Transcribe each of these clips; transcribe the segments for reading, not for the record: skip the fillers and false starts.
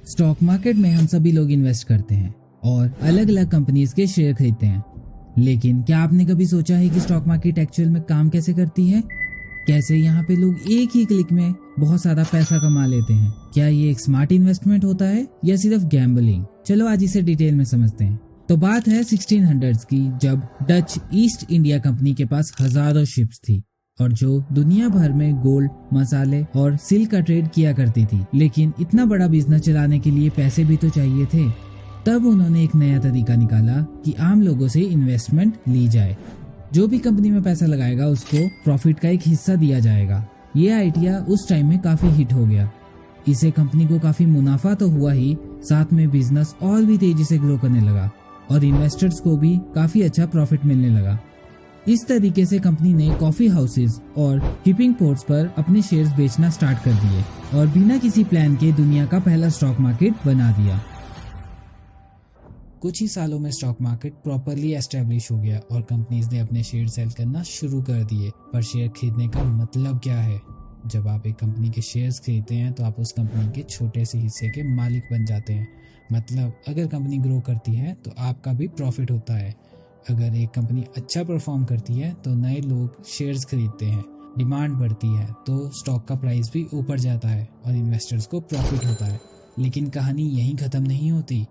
Stock market में हम सभी लोग इन्वेस्ट करते हैं और अलग अलग कंपनीज के शेयर खरीदते हैं। लेकिन क्या आपने कभी सोचा है कि स्टॉक मार्केट एक्चुअल में काम कैसे करती है? कैसे यहाँ पे लोग एक ही क्लिक में बहुत सारा पैसा कमा लेते हैं? क्या ये एक स्मार्ट इन्वेस्टमेंट होता है या सिर्फ गैम्बलिंग? चलो आज इसे डिटेल में समझते हैं। तो बात है 1600s की, जब डच ईस्ट इंडिया कंपनी के पास हजारों शिप्स थी और जो दुनिया भर में गोल्ड, मसाले और सिल्क का ट्रेड किया करती थी। लेकिन इतना बड़ा बिजनेस चलाने के लिए पैसे भी तो चाहिए थे। तब उन्होंने एक नया तरीका निकाला कि आम लोगों से इन्वेस्टमेंट ली जाए। जो भी कंपनी में पैसा लगाएगा उसको प्रॉफिट का एक हिस्सा दिया जाएगा। ये आइडिया उस टाइम में काफी हिट हो गया। इससे कंपनी को काफी मुनाफा तो हुआ ही, साथ में बिजनेस और भी तेजी से ग्रो करने लगा और इन्वेस्टर्स को भी काफी अच्छा प्रॉफिट मिलने लगा। इस तरीके से कंपनी ने कॉफी हाउसेज और शिपिंग पोर्ट्स पर अपने शेयर्स बेचना स्टार्ट कर दिए और बिना किसी प्लान के दुनिया का पहला स्टॉक मार्केट बना दिया। कुछ ही सालों में स्टॉक मार्केट प्रॉपरली एस्टेब्लिश हो गया और कंपनीज ने अपने शेयर सेल करना शुरू कर दिए। पर शेयर खरीदने का मतलब क्या है? जब आप एक कंपनी के शेयर्स खरीदते हैं तो आप उस कंपनी के छोटे से हिस्से के मालिक बन जाते हैं। मतलब अगर कंपनी ग्रो करती है तो आपका भी प्रॉफिट होता है। अगर एक कंपनी अच्छा परफॉर्म करती है तो नए लोग शेयर्स खरीदते हैं, डिमांड बढ़ती है तो स्टॉक का प्राइस भी ऊपर जाता है और इन्वेस्टर्स को प्रॉफिट होता है। लेकिन कहानी यहीं खत्म नहीं होती।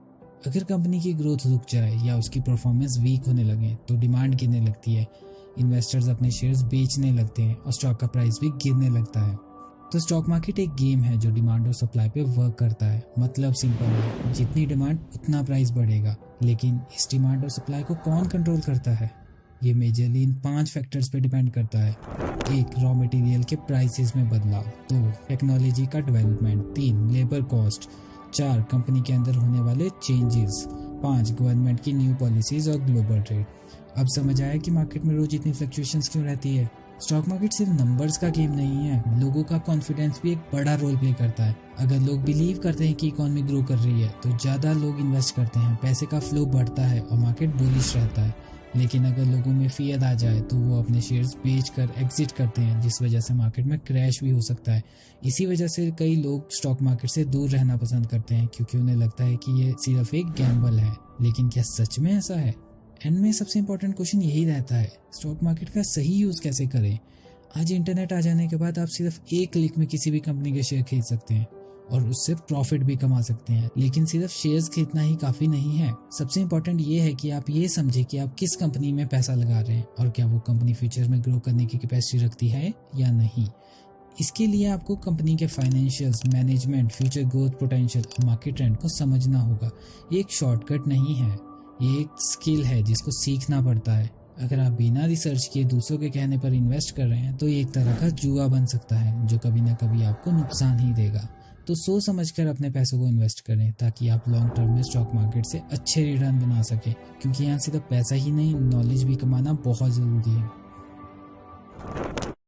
अगर कंपनी की ग्रोथ रुक जाए या उसकी परफॉर्मेंस वीक होने लगे तो डिमांड गिरने लगती है, इन्वेस्टर्स अपने शेयर्स बेचने लगते हैं और स्टॉक का प्राइस भी गिरने लगता है। तो स्टॉक मार्केट एक गेम है जो डिमांड और सप्लाई पे वर्क करता है। मतलब सिंपल है, जितनी डिमांड उतना प्राइस बढ़ेगा। लेकिन इस डिमांड और सप्लाई को कौन कंट्रोल करता है? ये मेजरली इन 5 फैक्टर्स पे डिपेंड करता है। 1, रॉ मटेरियल के प्राइसेस में बदलाव। 2, टेक्नोलॉजी का डेवलपमेंट। 3, labour cost. 4, कंपनी के अंदर होने वाले चेंजेस। 5, गवर्नमेंट की न्यू पॉलिसीज और ग्लोबल ट्रेड। अब समझ आया कि मार्केट में रोज इतनी फ्लक्चुएशंस क्यों रहती है। स्टॉक मार्केट सिर्फ नंबर्स का गेम नहीं है, लोगों का कॉन्फिडेंस भी एक बड़ा रोल प्ले करता है। अगर लोग बिलीव करते हैं कि इकोनॉमी ग्रो कर रही है तो ज्यादा लोग इन्वेस्ट करते हैं, पैसे का फ्लो बढ़ता है और मार्केट बुलिश रहता है। लेकिन अगर लोगों में फियर आ जाए तो वो अपने शेयर्स बेचकर एग्जिट करते हैं, जिस वजह से मार्केट में क्रैश भी हो सकता है। इसी वजह से कई लोग स्टॉक मार्केट से दूर रहना पसंद करते हैं, क्योंकि उन्हें लगता है कि ये सिर्फ एक गैम्बल है। लेकिन क्या सच में ऐसा है? एंड में सबसे इम्पोर्टेंट क्वेश्चन यही रहता है, स्टॉक मार्केट का सही यूज कैसे करें? आज इंटरनेट आ जाने के बाद आप सिर्फ एक क्लिक में किसी भी कंपनी के शेयर खरीद सकते हैं और उससे प्रॉफिट भी कमा सकते हैं। लेकिन सिर्फ शेयर्स खरीदना ही काफी नहीं है। सबसे इम्पोर्टेंट ये है कि आप ये समझे कि आप किस कंपनी में पैसा लगा रहे हैं और क्या वो कंपनी फ्यूचर में ग्रो करने की कैपेसिटी रखती है या नहीं। इसके लिए आपको कंपनी के financials, management, future growth potential और मार्केट ट्रेंड को समझना होगा। ये एक शॉर्टकट नहीं है, ये एक स्किल है जिसको सीखना पड़ता है। अगर आप बिना रिसर्च किए दूसरों के कहने पर इन्वेस्ट कर रहे हैं तो ये एक तरह का जुआ बन सकता है जो कभी ना कभी आपको नुकसान ही देगा। तो सोच समझकर अपने पैसों को इन्वेस्ट करें ताकि आप लॉन्ग टर्म में स्टॉक मार्केट से अच्छे रिटर्न बना सकें, क्योंकि यहाँ सिर्फ पैसा ही नहीं, नॉलेज भी कमाना बहुत ज़रूरी है।